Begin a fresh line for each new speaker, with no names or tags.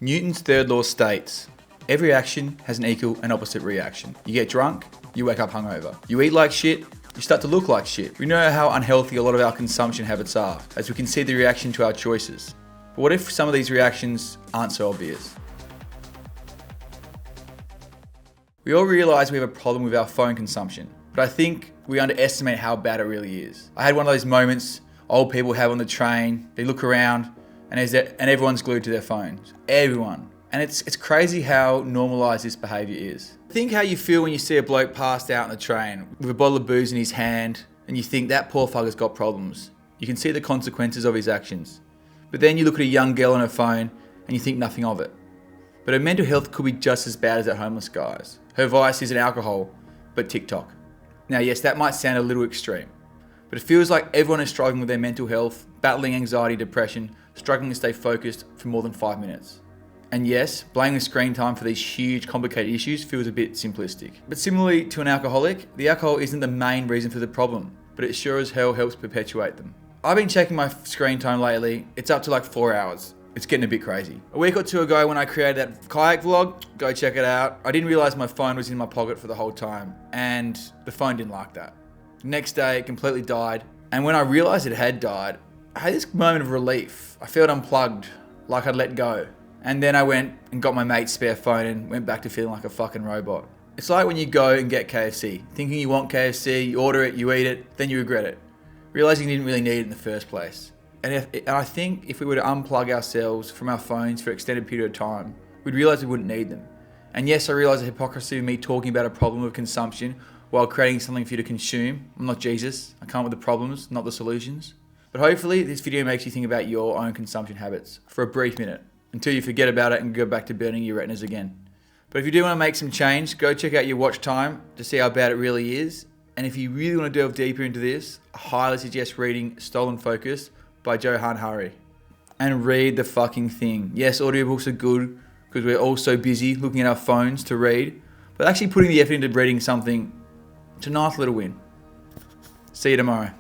Newton's third law states, every action has an equal and opposite reaction. You get drunk, you wake up hungover. You eat like shit, you start to look like shit. We know how unhealthy a lot of our consumption habits are, as we can see the reaction to our choices. But what if some of these reactions aren't so obvious? We all realise we have a problem with our phone consumption, but I think we underestimate how bad it really is. I had one of those moments old people have on the train. They look around and everyone's glued to their phones. Everyone. And it's crazy how normalised this behaviour is. Think how you feel when you see a bloke passed out on the train with a bottle of booze in his hand and you think that poor fucker's got problems. You can see the consequences of his actions. But then you look at a young girl on her phone and you think nothing of it. But her mental health could be just as bad as that homeless guy's. Her vice isn't alcohol, but TikTok. Now yes, that might sound a little extreme, but it feels like everyone is struggling with their mental health, battling anxiety, depression, struggling to stay focused for more than 5 minutes. And yes, blaming screen time for these huge, complicated issues feels a bit simplistic. But similarly to an alcoholic, the alcohol isn't the main reason for the problem, but it sure as hell helps perpetuate them. I've been checking my screen time lately. It's up to like 4 hours. It's getting a bit crazy. A week or two ago when I created that kayak vlog, go check it out, I didn't realise my phone was in my pocket for the whole time, and the phone didn't like that. The next day, it completely died, and when I realised it had died, I had this moment of relief. I felt unplugged, like I'd let go. And then I went and got my mate's spare phone and went back to feeling like a fucking robot. It's like when you go and get KFC, thinking you want KFC, you order it, you eat it, then you regret it, realising you didn't really need it in the first place. And I think if we were to unplug ourselves from our phones for an extended period of time, we'd realise we wouldn't need them. And yes, I realise the hypocrisy of me talking about a problem of consumption while creating something for you to consume. I'm not Jesus. I come with the problems, not the solutions. But hopefully this video makes you think about your own consumption habits for a brief minute until you forget about it and go back to burning your retinas again. But if you do want to make some change, go check out your watch time to see how bad it really is. And if you really want to delve deeper into this, I highly suggest reading Stolen Focus by Johann Hari. And read the fucking thing. Yes, audiobooks are good because we're all so busy looking at our phones to read, but actually putting the effort into reading something, it's a nice little win. See you tomorrow.